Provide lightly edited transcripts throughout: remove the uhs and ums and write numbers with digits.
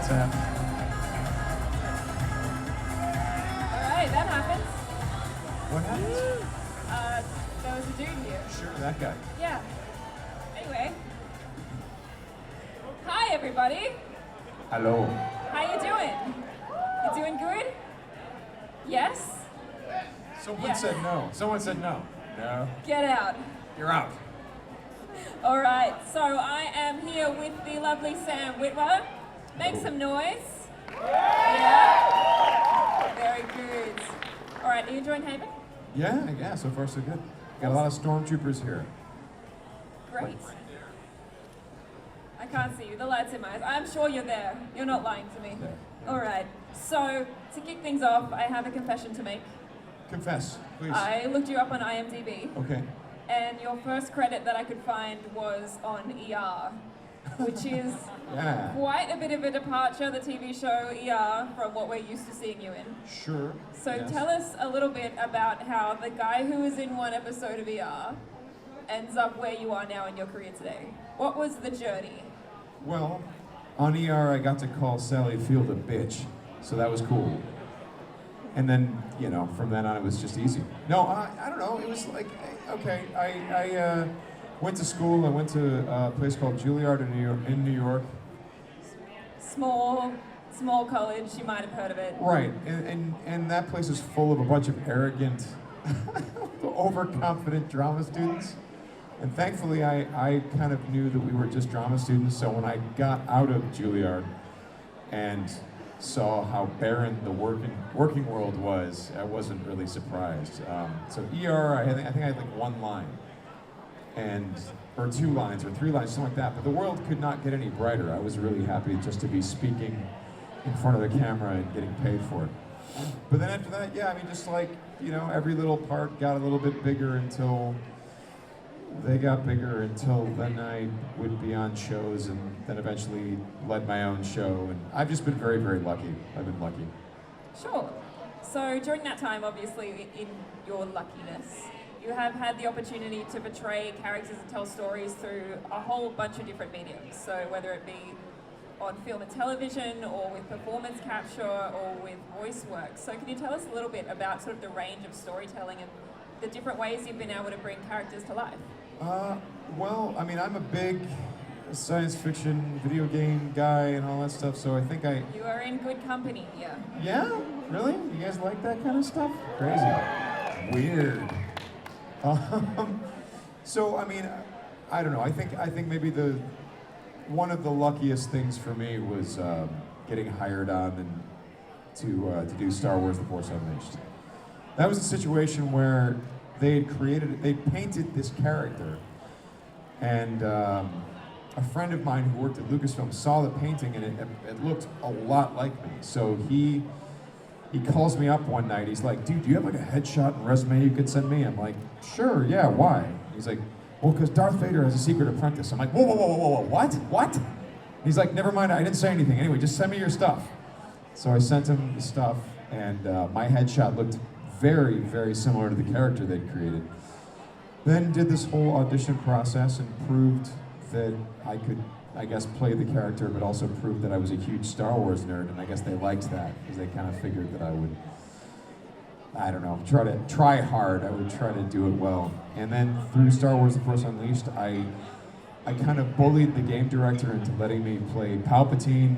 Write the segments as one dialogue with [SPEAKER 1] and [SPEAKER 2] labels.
[SPEAKER 1] Sam.
[SPEAKER 2] All right, that happens.
[SPEAKER 1] What happens?
[SPEAKER 2] There was a dude here.
[SPEAKER 1] Sure, that guy.
[SPEAKER 2] Yeah. Anyway. Hi, everybody.
[SPEAKER 1] Hello.
[SPEAKER 2] How you doing? You doing good? Yes?
[SPEAKER 1] Someone said no. Someone said no. No.
[SPEAKER 2] Get out.
[SPEAKER 1] You're out.
[SPEAKER 2] All right, so I am here with the lovely Sam Witwer. Make some noise. Yeah. Very good. All right, are you enjoying Haven?
[SPEAKER 1] Yeah, so far so good. Got a lot of stormtroopers here.
[SPEAKER 2] Great. I can't see you. The light's in my eyes. I'm sure you're there. You're not lying to me.
[SPEAKER 1] Yeah.
[SPEAKER 2] All right. So, to kick things off, I have a confession to make.
[SPEAKER 1] Confess, please.
[SPEAKER 2] I looked you up on IMDb.
[SPEAKER 1] Okay.
[SPEAKER 2] And your first credit that I could find was on ER, which is quite a bit of a departure, the TV show ER, from what we're used to seeing you in.
[SPEAKER 1] Sure.
[SPEAKER 2] So tell us a little bit about how the guy who was in one episode of ER ends up where you are now in your career today. What was the journey?
[SPEAKER 1] Well, on ER I got to call Sally Field a bitch, so that was cool. And then, from then on it was just easy. No, I don't know, it was like, okay, I went to school, I went to a place called Juilliard in New York.
[SPEAKER 2] Small college, you might have heard of it.
[SPEAKER 1] Right, and that place is full of a bunch of arrogant, overconfident drama students. And thankfully, I kind of knew that we were just drama students, so when I got out of Juilliard and saw how barren the working world was, I wasn't really surprised. So ER, I think I had like one line, or 2 lines, or 3 lines, something like that. But the world could not get any brighter. I was really happy just to be speaking in front of the camera and getting paid for it. But then after that, just like, every little part got a little bit bigger until they got bigger, until then I would be on shows and then eventually led my own show. And I've just been very, very lucky. I've been lucky.
[SPEAKER 2] Sure. So during that time, obviously, in your luckiness, you have had the opportunity to portray characters and tell stories through a whole bunch of different mediums. So whether it be on film and television, or with performance capture, or with voice work. So can you tell us a little bit about sort of the range of storytelling and the different ways you've been able to bring characters to life?
[SPEAKER 1] Well, I'm a big science fiction video game guy and all that stuff, so I think
[SPEAKER 2] You are in good company here.
[SPEAKER 1] Yeah? Really? You guys like that kind of stuff? Crazy. Weird. So, I don't know. I think maybe one of the luckiest things for me was getting hired on and to do Star Wars: The Force Unleashed. That was a situation where they painted this character, and a friend of mine who worked at Lucasfilm saw the painting, and it looked a lot like me. So he calls me up one night. He's like, "Dude, do you have like a headshot and resume you could send me?" I'm like, "Sure, yeah, why?" He's like, "Well, because Darth Vader has a secret apprentice." I'm like, whoa, what? He's like, "Never mind, I didn't say anything. Anyway, just send me your stuff." So I sent him the stuff, and my headshot looked very, very similar to the character they'd created. Then did this whole audition process and proved that I could, play the character, but also proved that I was a huge Star Wars nerd, and I guess they liked that, because they kind of figured that I would, try hard. I would try to do it well. And then through Star Wars: The Force Unleashed, I kind of bullied the game director into letting me play Palpatine.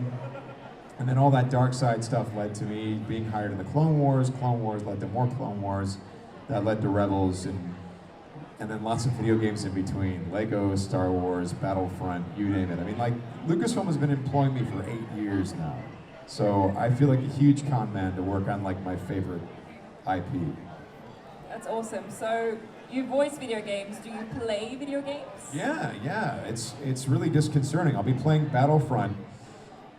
[SPEAKER 1] And then all that dark side stuff led to me being hired in the Clone Wars. Clone Wars led to more Clone Wars. That led to Rebels, and then lots of video games in between. Lego, Star Wars, Battlefront, you name it. Lucasfilm has been employing me for 8 years now. So I feel like a huge con man to work on like my favorite IP.
[SPEAKER 2] That's awesome. So you voice video games. Do you play video games?
[SPEAKER 1] Yeah. It's really disconcerting. I'll be playing Battlefront,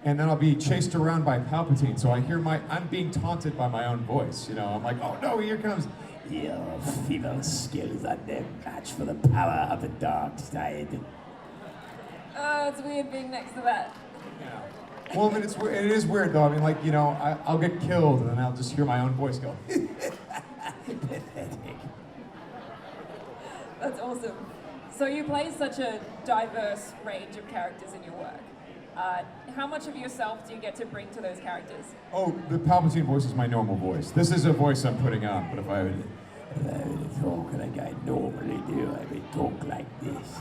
[SPEAKER 1] and then I'll be chased around by Palpatine, so I'm being taunted by my own voice, I'm like, "Oh no, here comes, your feeble skills are no match for the power of the dark side."
[SPEAKER 2] Oh, it's weird being next to that.
[SPEAKER 1] Yeah. Well, it is weird though, I'll get killed, and then I'll just hear my own voice go, pathetic.
[SPEAKER 2] That's awesome. So you play such a diverse range of characters in your work. How much of yourself do you get to bring to those characters?
[SPEAKER 1] Oh, the Palpatine voice is my normal voice. This is a voice I'm putting on, but if I would talk like I normally do, I would talk like this.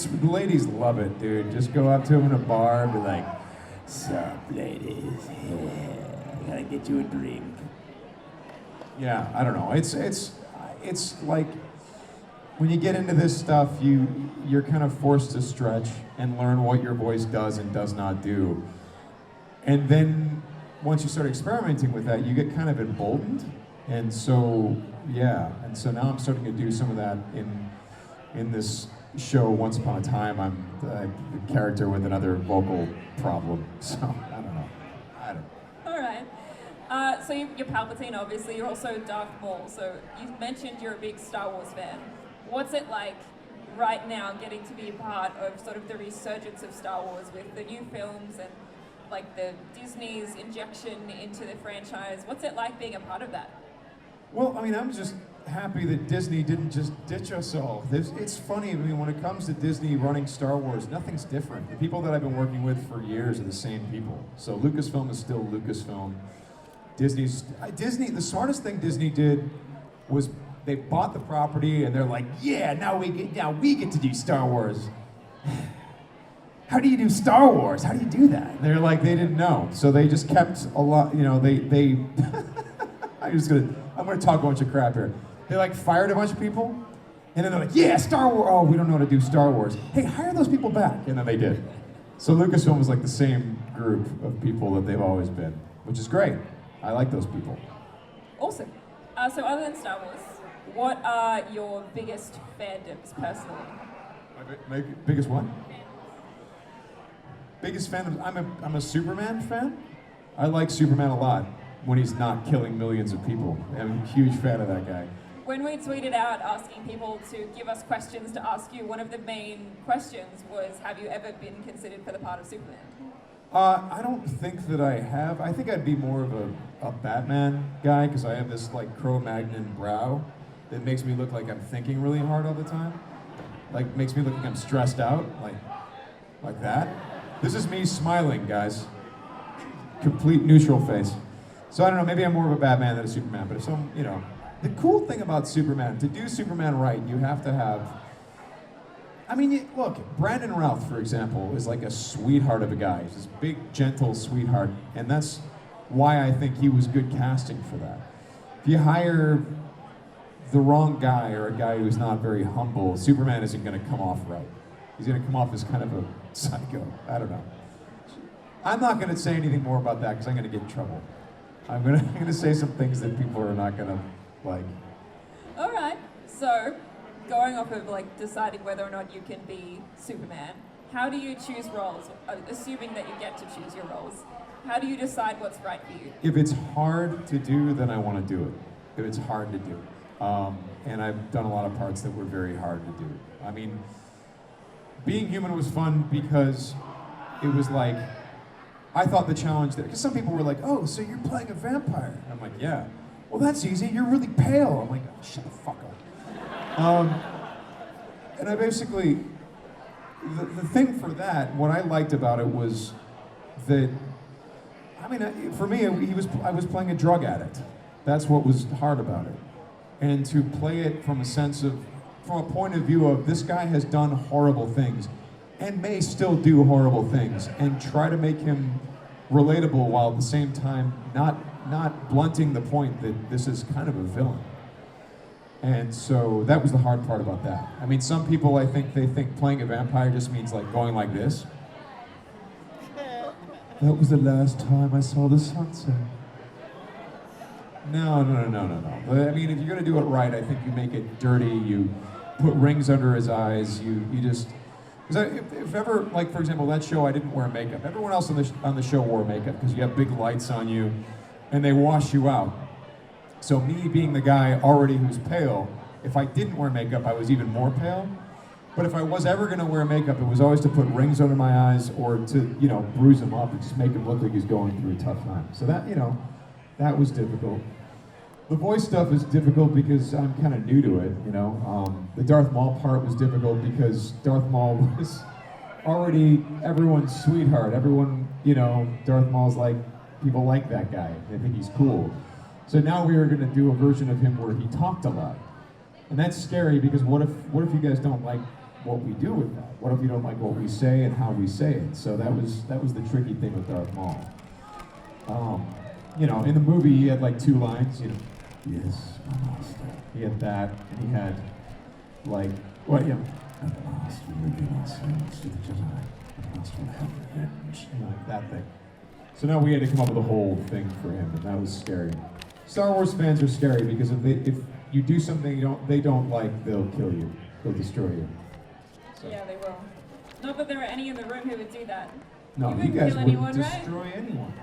[SPEAKER 1] The ladies love it, dude. Just go up to them in a bar and be like, "Sup, ladies? Yeah, I gotta get you a drink." Yeah, I don't know. It's like when you get into this stuff, you're kind of forced to stretch and learn what your voice does and does not do. And then once you start experimenting with that, you get kind of emboldened. And so, yeah. And so now I'm starting to do some of that in this show. Once Upon a Time, I'm a character with another vocal problem. So I don't know.
[SPEAKER 2] All right. So you're Palpatine, obviously. You're also Darth Maul. So you mentioned you're a big Star Wars fan. What's it like right now getting to be a part of sort of the resurgence of Star Wars with the new films and like the Disney's injection into the franchise? What's it like being a part of that?
[SPEAKER 1] Well, I mean, I'm just happy that Disney didn't just ditch us all. It's funny, I mean, when it comes to Disney running Star Wars, nothing's different. The people that I've been working with for years are the same people. So Lucasfilm is still Lucasfilm. Disney, the smartest thing Disney did was they bought the property and they're like, yeah, now we get to do Star Wars. How do you do Star Wars? How do you do that? And they're like, they didn't know. So they just kept a lot, you know, they I'm gonna talk a bunch of crap here. They like fired a bunch of people, and then they're like, yeah, Star Wars, oh, we don't know how to do Star Wars. Hey, hire those people back. And then they did. So Lucasfilm was like the same group of people that they've always been, which is great. I like those people.
[SPEAKER 2] Awesome. So other than Star Wars, what are your biggest fandoms personally?
[SPEAKER 1] My biggest what? Biggest fan, I'm a Superman fan. I like Superman a lot when he's not killing millions of people. I'm a huge fan of that guy.
[SPEAKER 2] When we tweeted out asking people to give us questions to ask you, one of the main questions was, have you ever been considered for the part of Superman?
[SPEAKER 1] I don't think that I have. I think I'd be more of a Batman guy because I have this like Cro-Magnon brow that makes me look like I'm thinking really hard all the time. Like makes me look like I'm stressed out, like that. This is me smiling, guys. Complete neutral face. So I don't know, maybe I'm more of a Batman than a Superman, but if some, you know, the cool thing about Superman, to do Superman right, you have to have, I mean, look, Brandon Routh, for example, is like a sweetheart of a guy. He's this big, gentle sweetheart, and that's why I think he was good casting for that. If you hire the wrong guy or a guy who's not very humble, Superman isn't gonna come off right. He's gonna come off as kind of a psycho. I don't know. I'm not gonna say anything more about that because I'm gonna get in trouble. I'm gonna say some things that people are not gonna like.
[SPEAKER 2] All right. So, going off of like deciding whether or not you can be Superman, how do you choose roles? Assuming that you get to choose your roles, how do you decide what's right for you?
[SPEAKER 1] If it's hard to do, then I want to do it. If it's hard to do, and I've done a lot of parts that were very hard to do. I mean, being human was fun because it was like. I thought the challenge there, because some people were like, oh, so you're playing a vampire. And I'm like, yeah. Well, that's easy. You're really pale. I'm like, oh, shut the fuck up. And I basically, the thing for that, what I liked about it was that, I mean, for me, I was playing a drug addict. That's what was hard about it. And to play it from a point of view of this guy has done horrible things and may still do horrible things, and try to make him relatable while at the same time not blunting the point that this is kind of a villain. And so that was the hard part about that. I mean, some people, I think, they think playing a vampire just means like going like this. That was the last time I saw the sunset. No. I mean, if you're gonna do it right, I think you make it dirty, you put rings under his eyes, you just, because if ever, like for example, that show I didn't wear makeup. Everyone else on the show wore makeup because you have big lights on you and they wash you out. So me being the guy already who's pale, if I didn't wear makeup, I was even more pale. But if I was ever gonna wear makeup, it was always to put rings under my eyes or to, you know, bruise him up and just make him look like he's going through a tough time. So that, you know, that was difficult. The voice stuff is difficult because I'm kind of new to it, you know. The Darth Maul part was difficult because Darth Maul was already everyone's sweetheart. Everyone, you know, Darth Maul's like, people like that guy. They think he's cool. So now we are going to do a version of him where he talked a lot. And that's scary because what if you guys don't like what we do with that? What if you don't like what we say and how we say it? So that was the tricky thing with Darth Maul. You know, in the movie he had like 2 lines, you know, yes, my master. He had that, and he had like, what, yeah, at last we reveal ourselves to the Jedi. At last we'll have revenge. You know, like that thing. So now we had to come up with a whole thing for him, and that was scary. Star Wars fans are scary because if you do something they don't like, they'll kill you. They'll destroy you. So.
[SPEAKER 2] Yeah, they will. Not that there are any in the room who would do that.
[SPEAKER 1] No, you
[SPEAKER 2] wouldn't
[SPEAKER 1] guys
[SPEAKER 2] kill
[SPEAKER 1] wouldn't
[SPEAKER 2] anyone,
[SPEAKER 1] destroy
[SPEAKER 2] right?
[SPEAKER 1] anyone.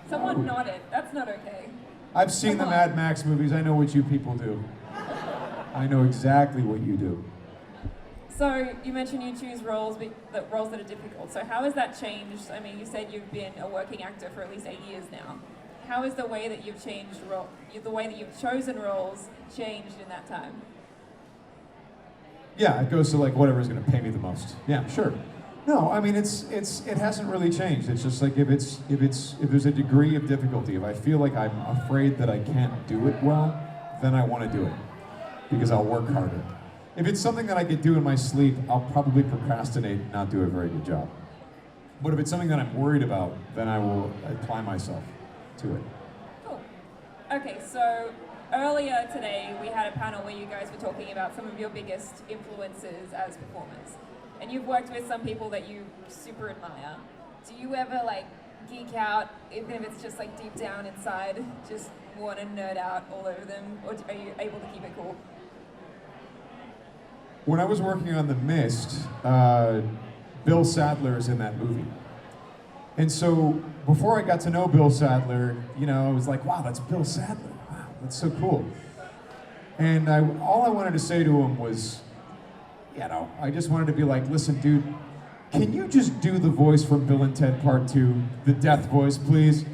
[SPEAKER 2] Someone nodded. That's not okay.
[SPEAKER 1] I've seen the Mad Max movies. I know what you people do. I know exactly what you do.
[SPEAKER 2] So you mentioned you choose roles that are difficult. So how has that changed? I mean, you said you've been a working actor for at least 8 years now. How has the way that you've chosen roles changed in that time?
[SPEAKER 1] Yeah, it goes to like whatever's going to pay me the most. Yeah, sure. No, I mean it hasn't really changed. It's just like if there's a degree of difficulty, if I feel like I'm afraid that I can't do it well, then I want to do it because I'll work harder. If it's something that I could do in my sleep, I'll probably procrastinate and not do a very good job. But if it's something that I'm worried about, then I will apply myself to it.
[SPEAKER 2] Cool. Okay, so earlier today we had a panel where you guys were talking about some of your biggest influences as performers. And you've worked with some people that you super admire. Do you ever like geek out, even if it's just like deep down inside, just want to nerd out all over them? Or are you able to keep it cool?
[SPEAKER 1] When I was working on The Mist, Bill Sadler is in that movie. And so before I got to know Bill Sadler, you know, I was like, wow, that's Bill Sadler. Wow, that's so cool. And all I wanted to say to him was, you know, I just wanted to be like, listen, dude, can you just do the voice from Bill and Ted Part 2, the death voice, please?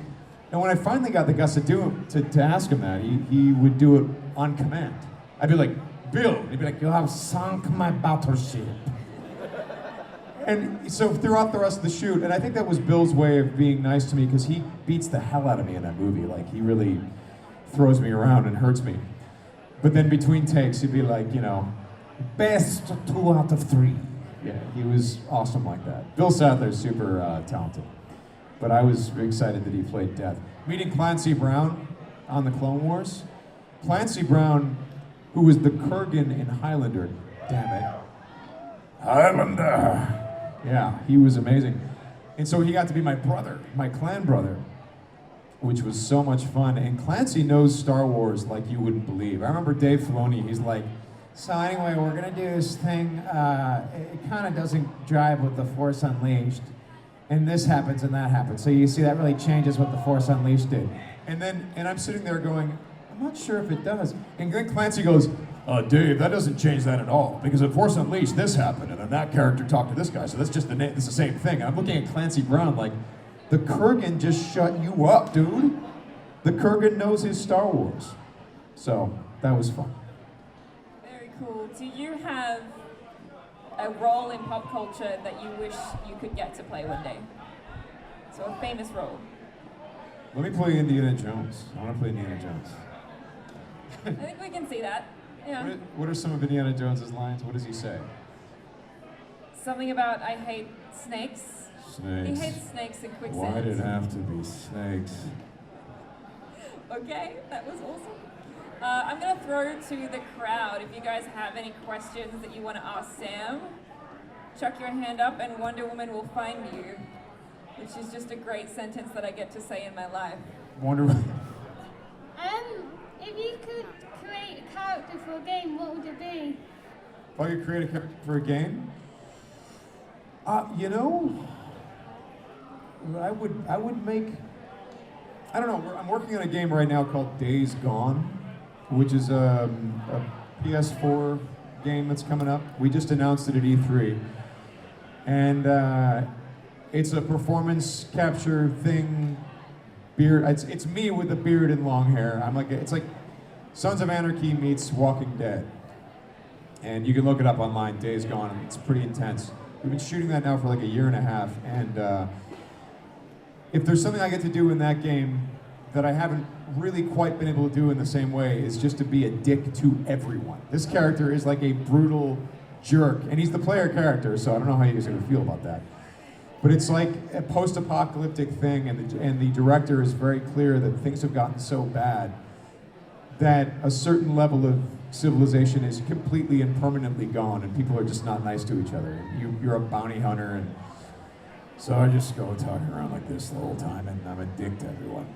[SPEAKER 1] And when I finally got the guts to ask him that, he would do it on command. I'd be like, Bill, and he'd be like, you have sunk my battleship. And so throughout the rest of the shoot, and I think that was Bill's way of being nice to me because he beats the hell out of me in that movie. Like, he really throws me around and hurts me. But then between takes, he'd be like, you know, best 2 out of 3. Yeah, he was awesome like that. Bill Sadler's super talented. But I was excited that he played Death. Meeting Clancy Brown on the Clone Wars. Clancy Brown, who was the Kurgan in Highlander. Damn it. Highlander. Yeah, he was amazing. And so he got to be my brother, my clan brother, which was so much fun. And Clancy knows Star Wars like you wouldn't believe. I remember Dave Filoni, he's like, so anyway, we're gonna do this thing, it kind of doesn't jive with the Force Unleashed. And this happens and that happens. So you see, that really changes what the Force Unleashed did. And I'm sitting there going, I'm not sure if it does. And then Clancy goes, Dave, that doesn't change that at all. Because in Force Unleashed, this happened, and then that character talked to this guy, so that's just it's the same thing. And I'm looking at Clancy Brown like, the Kurgan just shut you up, dude. The Kurgan knows his Star Wars. So, that was fun.
[SPEAKER 2] Very cool. Do you have a role in pop culture that you wish you could get to play one day? So a famous role.
[SPEAKER 1] Let me play Indiana Jones. I want to play Indiana Jones.
[SPEAKER 2] I think we can see that. Yeah.
[SPEAKER 1] What are some of Indiana Jones's lines? What does he say?
[SPEAKER 2] Something about, I hate snakes.
[SPEAKER 1] Snakes.
[SPEAKER 2] He hates snakes and quicksand.
[SPEAKER 1] Why did it have to be snakes?
[SPEAKER 2] Okay, that was awesome. I'm going to throw to the crowd. If you guys have any questions that you want to ask Sam, chuck your hand up and Wonder Woman will find you, which is just a great sentence that I get to say in my life.
[SPEAKER 1] Wonder Woman.
[SPEAKER 3] If you could create a character for a game, what would it be?
[SPEAKER 1] If I could create a character for a game? You know, I would make, I don't know, I'm working on a game right now called Days Gone, which is a PS4 game that's coming up. We just announced it at E3. And it's a performance capture thing. Beard. It's me with a beard and long hair. It's like Sons of Anarchy meets Walking Dead. And you can look it up online, Days Gone, and it's pretty intense. We've been shooting that now for like a year and a half, and if there's something I get to do in that game that I haven't really quite been able to do in the same way, is just to be a dick to everyone. This character is like a brutal jerk, and he's the player character, so I don't know how you guys are gonna feel about that. But it's like a post-apocalyptic thing, and the director is very clear that things have gotten so bad that a certain level of civilization is completely and permanently gone, and people are just not nice to each other. You're a bounty hunter, and so I just go talking around like this the whole time, and I'm a dick to everyone.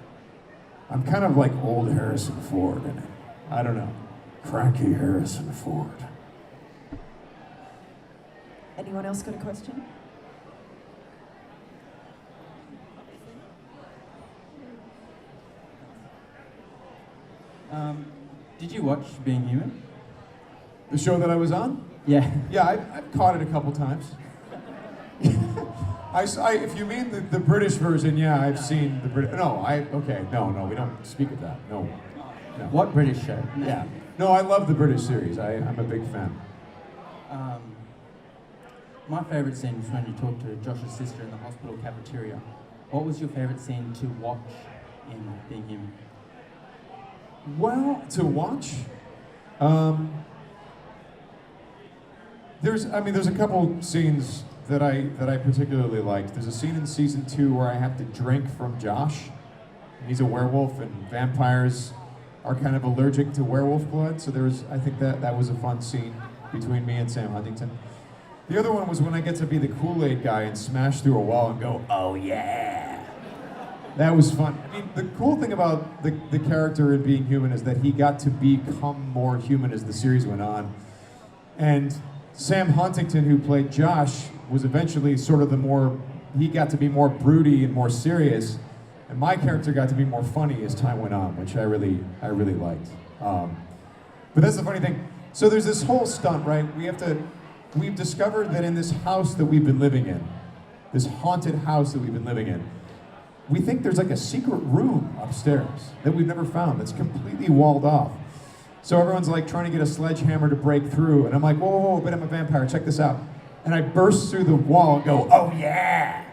[SPEAKER 1] I'm kind of like old Harrison Ford in it. I don't know. Cranky Harrison Ford.
[SPEAKER 2] Anyone else got a question?
[SPEAKER 4] Did you watch Being Human?
[SPEAKER 1] The show that I was on?
[SPEAKER 4] Yeah.
[SPEAKER 1] Yeah, I've caught it a couple times. If you mean the British version, yeah, I've seen the British. No, no, we don't speak of that. No.
[SPEAKER 4] What British show?
[SPEAKER 1] Yeah. No, I love the British series. I'm a big fan.
[SPEAKER 4] My favourite scene was when you talked to Josh's sister in the hospital cafeteria. What was your favourite scene to watch in Being Human?
[SPEAKER 1] Well, to watch, there's a couple scenes that I particularly liked. There's a scene in season 2 where I have to drink from Josh. He's a werewolf, and vampires are kind of allergic to werewolf blood. So I think that was a fun scene between me and Sam Huntington. The other one was when I get to be the Kool-Aid guy and smash through a wall and go, "Oh yeah." That was fun. I mean, the cool thing about the character in Being Human is that he got to become more human as the series went on. And Sam Huntington, who played Josh, was eventually sort of he got to be more broody and more serious. And my character got to be more funny as time went on, which I really liked. But that's the funny thing. So there's this whole stunt, right? We've discovered that in this house that we've been living in, this haunted house that we've been living in, we think there's like a secret room upstairs that we've never found that's completely walled off. So everyone's like trying to get a sledgehammer to break through, and I'm like, whoa, but I'm a vampire, check this out. And I burst through the wall and go, "Oh yeah!"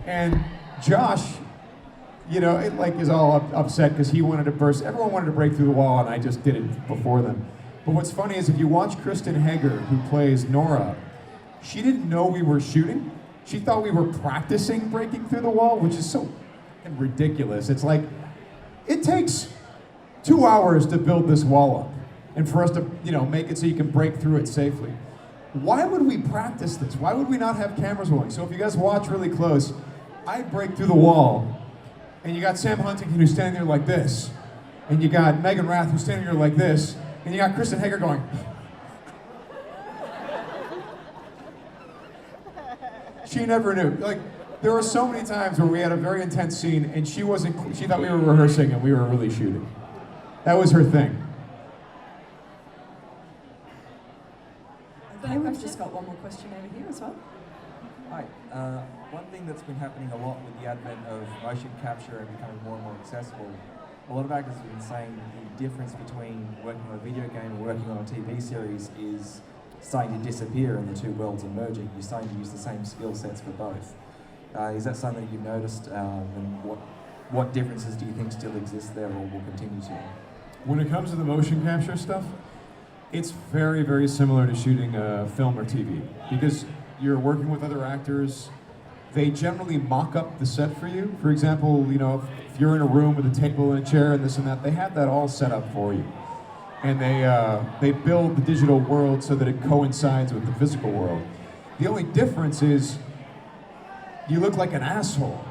[SPEAKER 1] And Josh, it like is all upset because he wanted to burst. Everyone wanted to break through the wall, and I just did it before them. But what's funny is if you watch Kristen Hager, who plays Nora, she didn't know we were shooting. She thought we were practicing breaking through the wall, which is so ridiculous. It's like, it takes 2 hours to build this wall up, and for us to, make it so you can break through it safely. Why would we practice this? Why would we not have cameras rolling? So if you guys watch really close, I break through the wall, and you got Sam Huntington who's standing there like this, and you got Megan Rath who's standing there like this, and you got Kristen Hager going. She never knew. Like, there were so many times where we had a very intense scene, and she thought we were rehearsing and we were really shooting. That was her thing.
[SPEAKER 2] Okay, we've just got one more question over here as well.
[SPEAKER 5] Hi. One thing that's been happening a lot with the advent of motion capture and becoming more and more accessible, a lot of actors have been saying the difference between working on a video game and working on a TV series is starting to disappear and the two worlds are merging. You're starting to use the same skill sets for both. Is that something that you've noticed, and what differences do you think still exist there or will continue to?
[SPEAKER 1] When it comes to the motion capture stuff, it's very, very similar to shooting film or TV, because you're working with other actors. They generally mock up the set for you. For example, if you're in a room with a table and a chair and this and that, they have that all set up for you. And they build the digital world so that it coincides with the physical world. The only difference is you look like an asshole.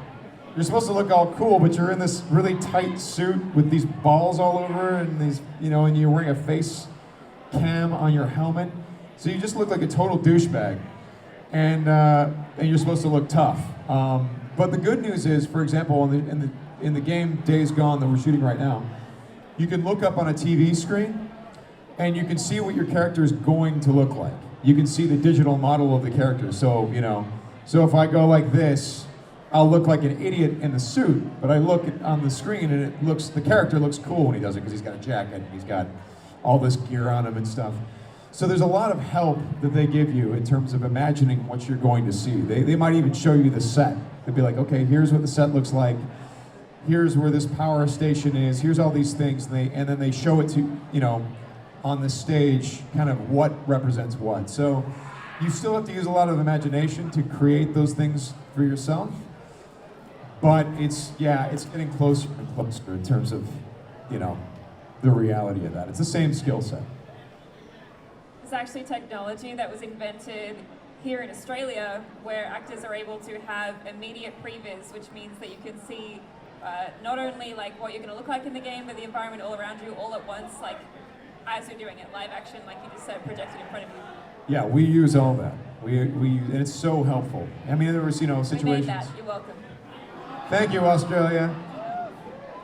[SPEAKER 1] You're supposed to look all cool, but you're in this really tight suit with these balls all over and these, and you're wearing a face cam on your helmet. So you just look like a total douchebag. And you're supposed to look tough. But the good news is, for example, in the game Days Gone that we're shooting right now, you can look up on a TV screen and you can see what your character is going to look like. You can see the digital model of the character. So, so if I go like this, I'll look like an idiot in the suit, but I look on the screen and the character looks cool when he does it because he's got a jacket and he's got all this gear on him and stuff. So there's a lot of help that they give you in terms of imagining what you're going to see. They might even show you the set. They'd be like, okay, here's what the set looks like. Here's where this power station is. Here's all these things. And then they show it to, you know, on the stage, kind of what represents what. So you still have to use a lot of imagination to create those things for yourself. But it's getting closer and closer in terms of, you know, the reality of that. It's the same skill set.
[SPEAKER 2] It's actually technology that was invented here in Australia where actors are able to have immediate previs, which means that you can see not only like what you're going to look like in the game, but the environment all around you all at once, like as you're doing it live action, like you just said, projected in front of you.
[SPEAKER 1] Yeah, we use all that. And it's so helpful. I mean, there was, you know, situations.
[SPEAKER 2] We made that. You're welcome.
[SPEAKER 1] Thank you, Australia.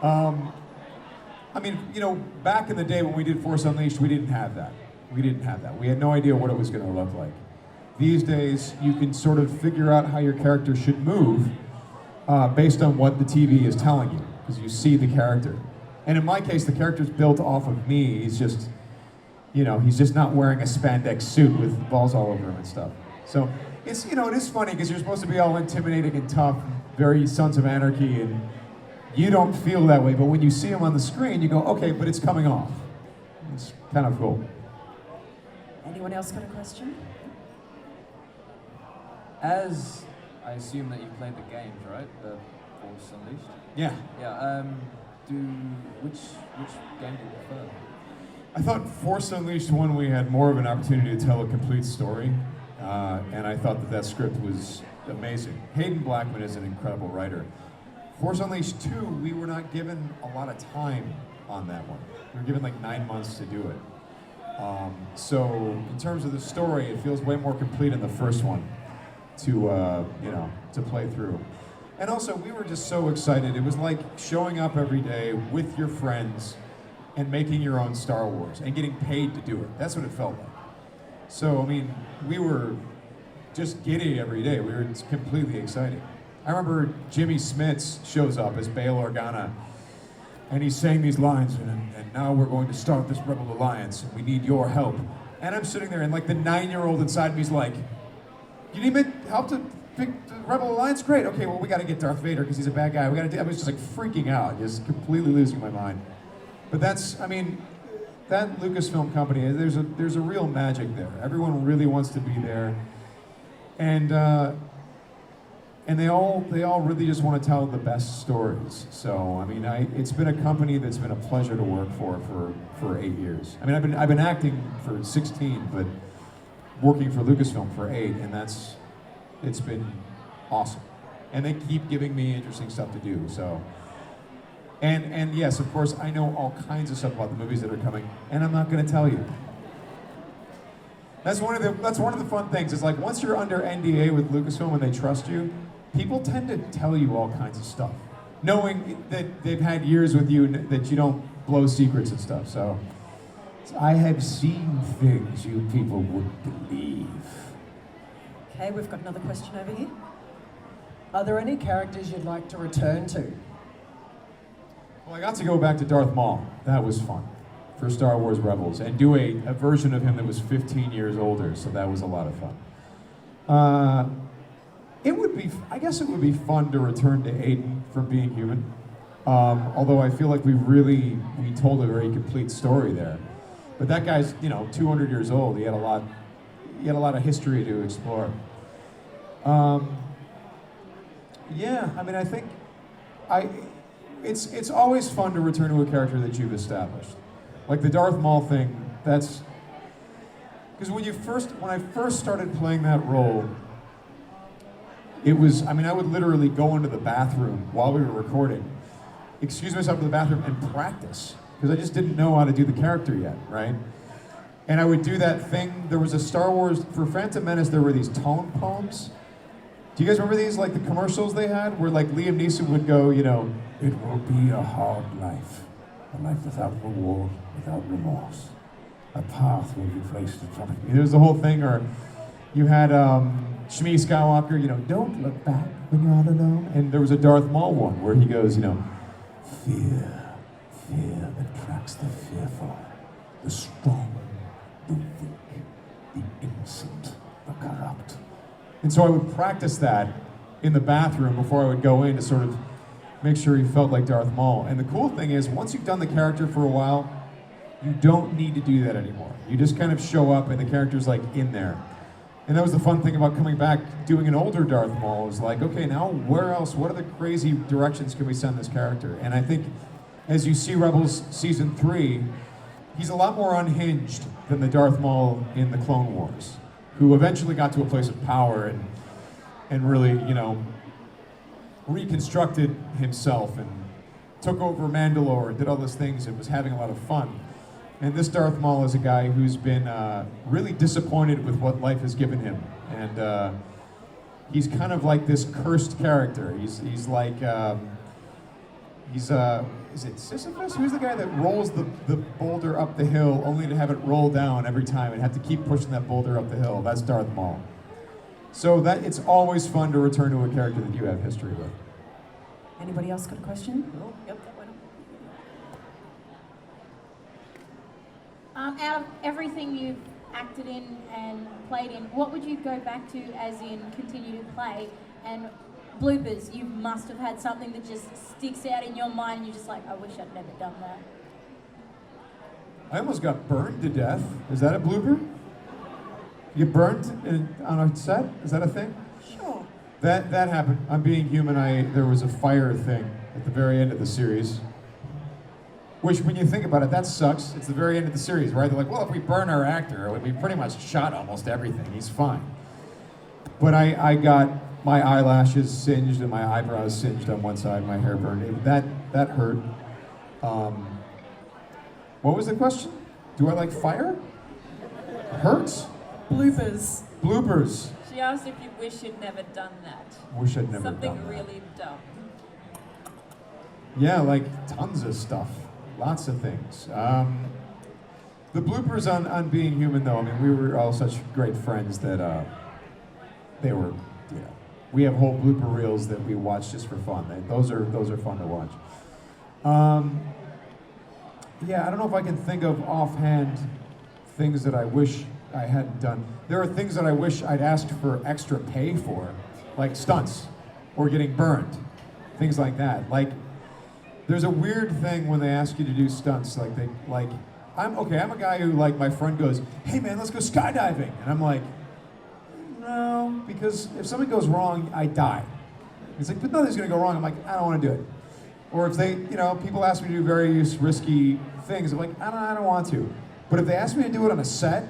[SPEAKER 1] I mean, you know, back in the day when we did Force Unleashed, we didn't have that. We had no idea what it was going to look like. These days, you can sort of figure out how your character should move based on what the TV is telling you, because you see the character. And in my case, the character's built off of me. He's just, you know, he's just not wearing a spandex suit with balls all over him and stuff. So it's, you know, it is funny because you're supposed to be all intimidating and tough, very Sons of Anarchy, and you don't feel that way. But when you see him on the screen, you go, okay, but it's coming off. It's kind of cool.
[SPEAKER 6] Anyone else got a question?
[SPEAKER 7] As I assume that you played the games, right? The Force Unleashed?
[SPEAKER 1] Yeah.
[SPEAKER 7] Yeah, which game do you prefer?
[SPEAKER 1] I thought Force Unleashed 1, we had more of an opportunity to tell a complete story, and I thought that script was amazing. Hayden Blackman is an incredible writer. Force Unleashed 2, we were not given a lot of time on that one. We were given like 9 months to do it. So in terms of the story, it feels way more complete in the first one to you know, to play through. And also, we were just so excited. It was like showing up every day with your friends and making your own Star Wars and getting paid to do it. That's what it felt like. So, I mean, we were just giddy every day. It's completely exciting. I remember Jimmy Smits shows up as Bail Organa, and he's saying these lines, and now we're going to start this Rebel Alliance, and we need your help. And I'm sitting there, and like the 9-year-old inside me is like, you need help to pick the Rebel Alliance? Great, okay, well, we gotta get Darth Vader because he's a bad guy. I was just like freaking out, just completely losing my mind. But that's, I mean, that Lucasfilm company, there's a real magic there. Everyone really wants to be there. And they all really just want to tell the best stories. So, I mean, it's been a company that's been a pleasure to work for 8 years. I mean, I've been acting for 16, but working for Lucasfilm for 8, and it's been awesome. And they keep giving me interesting stuff to do, so. And yes, of course, I know all kinds of stuff about the movies that are coming, and I'm not gonna tell you. That's one of the fun things, is like once you're under NDA with Lucasfilm and they trust you, people tend to tell you all kinds of stuff, knowing that they've had years with you and that you don't blow secrets and stuff, so. I have seen things you people wouldn't believe.
[SPEAKER 6] Okay, we've got another question over here. Are there any characters you'd like to return to?
[SPEAKER 1] Well, I got to go back to Darth Maul. That was fun for Star Wars Rebels, and do a version of him that was 15 years older, so that was a lot of fun. I guess it would be fun to return to Aiden from Being Human, although I feel like we told a very complete story there. But that guy's, you know, 200 years old. He had a lot of history to explore. Yeah, I mean, I think it's always fun to return to a character that you've established. Like the Darth Maul thing, that's because when I first started playing that role, it was, I mean, I would literally go into the bathroom while we were recording, excuse myself to the bathroom and practice, because I just didn't know how to do the character yet, right? And I would do that thing. There was a Star Wars, for Phantom Menace, there were these tone poems. Do you guys remember these, like the commercials they had, where like Liam Neeson would go, you know, it will be a hard life, a life without reward, without remorse. A path will be placed in front of you. There was the whole thing, or you had Shmi Skywalker, you know, don't look back when you're all alone. And there was a Darth Maul one where he goes, you know, fear attracts the fearful, the strong, the weak. And so I would practice that in the bathroom before I would go in to sort of make sure he felt like Darth Maul. And the cool thing is, once you've done the character for a while, you don't need to do that anymore. You just kind of show up and the character's like in there. And that was the fun thing about coming back, doing an older Darth Maul. It was like, okay, now where else, what other crazy directions can we send this character? And I think as you see Rebels Season 3, he's a lot more unhinged than the Darth Maul in the Clone Wars, who eventually got to a place of power and really, you know, reconstructed himself and took over Mandalore and did all those things and was having a lot of fun. And this Darth Maul is a guy who's been really disappointed with what life has given him. And he's kind of like this cursed character. He's like, is it Sisyphus? Who's the guy that rolls the boulder up the hill only to have it roll down every time and have to keep pushing that boulder up the hill? That's Darth Maul. So that it's always fun to return to a character that you have history with.
[SPEAKER 6] Anybody else got a question? Oh, yep, that one.
[SPEAKER 3] Out of everything you've acted in and played in, what would you go back to as in continue to play? And bloopers, you must have had something that just sticks out in your mind and you're just like, I wish I'd never done that.
[SPEAKER 1] I almost got burned to death. Is that a blooper? You burned on a set? Is that a thing?
[SPEAKER 6] Sure.
[SPEAKER 1] That happened. On Being Human, there was a fire thing at the very end of the series. Which, when you think about it, that sucks. It's the very end of the series, right? They're like, well, if we burn our actor, we pretty much shot almost everything. He's fine. But I got my eyelashes singed and my eyebrows singed on one side, my hair burned. That hurt. What was the question? Do I like fire? Hurts?
[SPEAKER 6] Bloopers.
[SPEAKER 1] Bloopers.
[SPEAKER 2] She asked if you wish you'd never done that.
[SPEAKER 1] Wish I'd never
[SPEAKER 2] Something
[SPEAKER 1] done that.
[SPEAKER 2] really dumb.
[SPEAKER 1] Yeah, like tons of stuff. Lots of things. The bloopers on Being Human, though, I mean, we were all such great friends that they were, you know, we have whole blooper reels that we watch just for fun. Those are fun to watch. Yeah, I don't know if I can think of offhand things that I wish I hadn't done. There are things that I wish I'd asked for extra pay for, like stunts or getting burned, things like that. Like, there's a weird thing when they ask you to do stunts, I'm a guy who, like, my friend goes, hey man, let's go skydiving. And I'm like, no, because if something goes wrong, I die. He's like, but nothing's gonna go wrong. I'm like, I don't wanna do it. Or if they, you know, people ask me to do various risky things, I'm like, I don't want to. But if they ask me to do it on a set,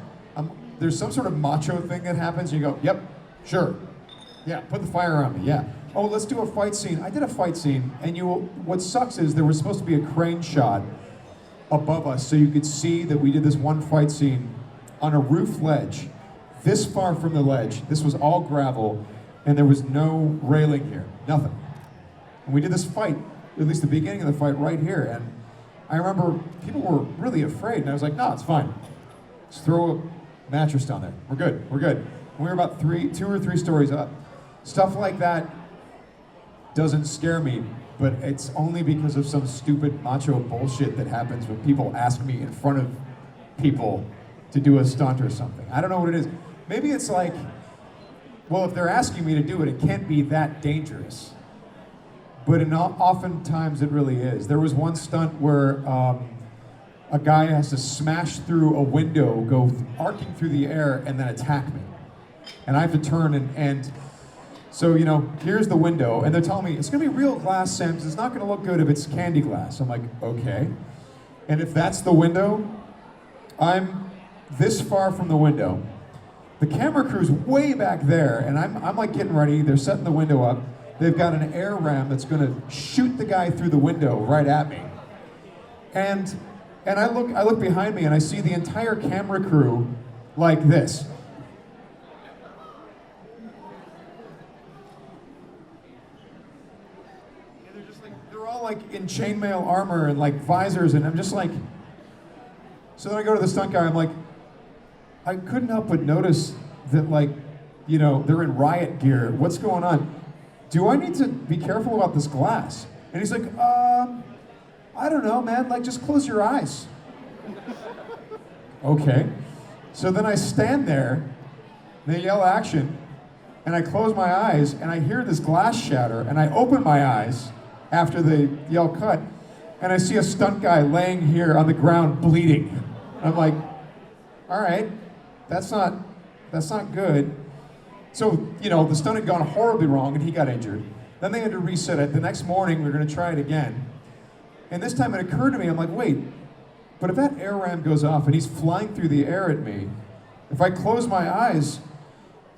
[SPEAKER 1] there's some sort of macho thing that happens, and you go, yep, sure. Yeah, put the fire on me, yeah. Oh, let's do a fight scene. I did a fight scene, and what sucks is there was supposed to be a crane shot above us so you could see that we did this one fight scene on a roof ledge, this far from the ledge. This was all gravel, and there was no railing here, nothing. And we did this fight, at least the beginning of the fight right here, and I remember people were really afraid, and I was like, no, it's fine. Just throw a mattress down there. We're good, we're good. And we were about 2 or 3 stories up. Stuff like that doesn't scare me, but it's only because of some stupid macho bullshit that happens when people ask me in front of people to do a stunt or something. I don't know what it is. Maybe it's like, well, if they're asking me to do it, it can't be that dangerous. But oftentimes it really is. There was one stunt where a guy has to smash through a window, go arcing through the air, and then attack me. And I have to turn and so, you know, here's the window, and they're telling me, it's gonna be real glass, Sam, because it's not gonna look good if it's candy glass. I'm like, okay. And if that's the window, I'm this far from the window. The camera crew's way back there, and I'm like getting ready, they're setting the window up. They've got an air ram that's gonna shoot the guy through the window right at me. And I look behind me and I see the entire camera crew like this. They're all like in chainmail armor and like visors, and I'm just like, so then I go to the stunt guy, I'm like, I couldn't help but notice that, like, you know, they're in riot gear. What's going on? Do I need to be careful about this glass? And he's like, I don't know, man, like just close your eyes. Okay. So then I stand there, they yell action, And I close my eyes, and I hear this glass shatter, and I open my eyes after they yell cut, and I see a stunt guy laying here on the ground bleeding. And I'm like, all right, that's not good. So, you know, the stunt had gone horribly wrong, and he got injured. Then they had to reset it. The next morning, we were going to try it again. And this time it occurred to me, I'm like, wait, but if that air ram goes off and he's flying through the air at me, if I close my eyes,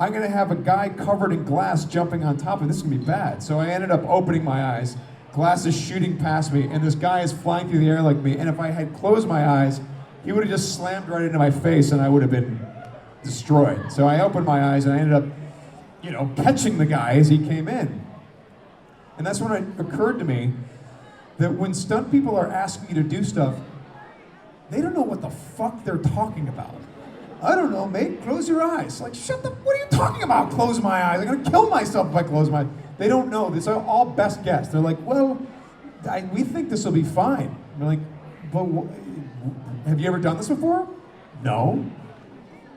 [SPEAKER 1] I'm going to have a guy covered in glass jumping on top of it. This is going to be bad. So I ended up opening my eyes, glass is shooting past me, and this guy is flying through the air like me. And if I had closed my eyes, he would have just slammed right into my face and I would have been destroyed. So I opened my eyes and I ended up, you know, catching the guy as he came in. And that's when it occurred to me that when stunt people are asking you to do stuff, they don't know what the fuck they're talking about. I don't know, mate, close your eyes. Like, shut the, what are you talking about? Close my eyes. I'm gonna kill myself if I close my eyes. They don't know. These are all best guess. They're like, well, we think this will be fine. We're like, but have you ever done this before? No.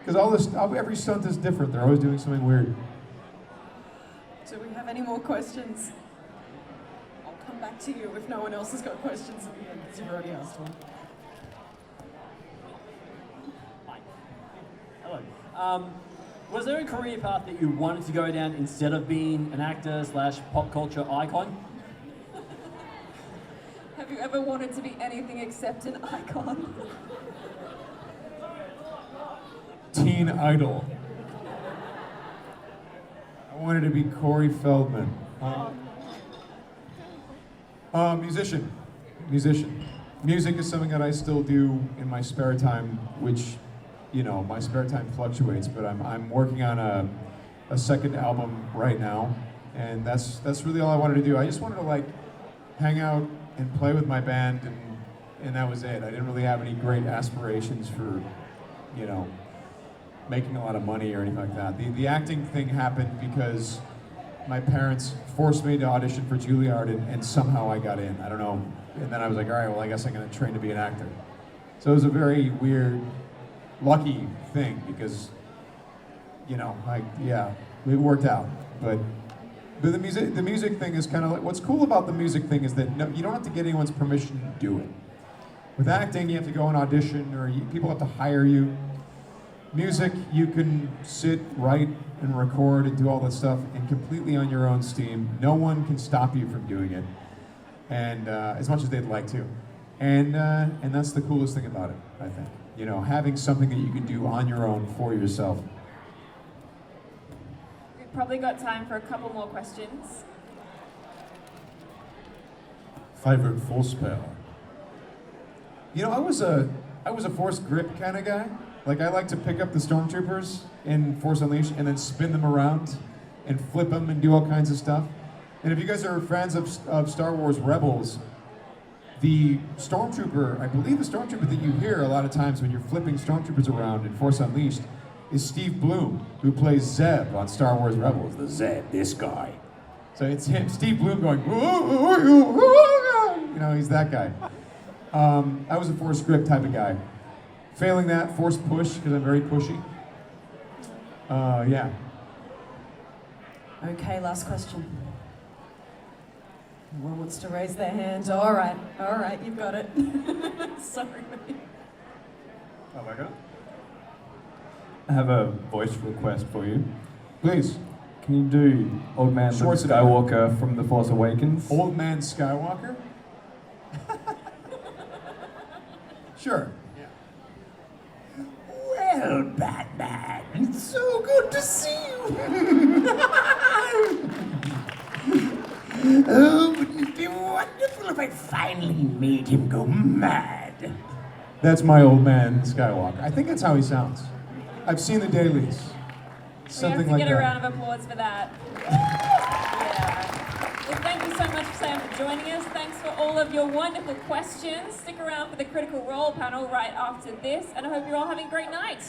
[SPEAKER 1] Because every stunt is different. They're always doing something weird.
[SPEAKER 8] Do we have any more questions? I'll come back to you if no one else has got questions at the end, because you've already asked one.
[SPEAKER 9] Hello. Was there a career path that you wanted to go down instead of being an actor / pop culture icon?
[SPEAKER 2] Have you ever wanted to be anything except an icon?
[SPEAKER 1] Teen Idol. I wanted to be Corey Feldman. Musician. Music is something that I still do in my spare time, which, you know, my spare time fluctuates, but I'm working on a second album right now, and that's really all I wanted to do. I just wanted to like hang out and play with my band, and that was it. I didn't really have any great aspirations for, you know, making a lot of money or anything like that. The acting thing happened because my parents forced me to audition for Juilliard, and somehow I got in. I don't know. And then I was like, all right, well, I guess I'm going to train to be an actor. So it was a very weird, lucky thing because, you know, it worked out. But the music thing is kind of like, what's cool about the music thing is that no, you don't have to get anyone's permission to do it. With acting, you have to go and audition, or people have to hire you. Music, you can sit, write, and record and do all that stuff and completely on your own steam. No one can stop you from doing it, and as much as they'd like to. And that's the coolest thing about it, I think. You know, having something that you can do on your own for yourself.
[SPEAKER 2] We've probably got time for a couple more questions.
[SPEAKER 1] Favorite force power? You know, I was a force grip kind of guy. Like, I like to pick up the stormtroopers in Force Unleashed and then spin them around and flip them and do all kinds of stuff. And if you guys are fans of Star Wars Rebels, the stormtrooper, I believe the stormtrooper that you hear a lot of times when you're flipping stormtroopers around in Force Unleashed is Steve Bloom, who plays Zeb on Star Wars Rebels. The Zeb, this guy. So it's him, Steve Bloom going, you know, he's that guy. I was a force grip type of guy. Failing that, force push, because I'm very pushy. Yeah.
[SPEAKER 8] Okay, last question. Anyone wants to raise their hand? All right, you've got it. Sorry.
[SPEAKER 1] Oh my God.
[SPEAKER 10] I have a voice request for you.
[SPEAKER 1] Please.
[SPEAKER 10] Can you do Old Man Luke Skywalker from The Force Awakens?
[SPEAKER 1] Old Man Skywalker? Sure. Well, Batman, it's so good to see you. Oh, wouldn't it be wonderful if I finally made him go mad? That's my old man, Skywalker. I think that's how he sounds. I've seen the dailies. Something like that.
[SPEAKER 2] We have to get a round of applause for that. Yeah. Well, thank you so much, Sam, for joining us. Thanks for all of your wonderful questions. Stick around for the Critical Role panel right after this, and I hope you're all having a great night.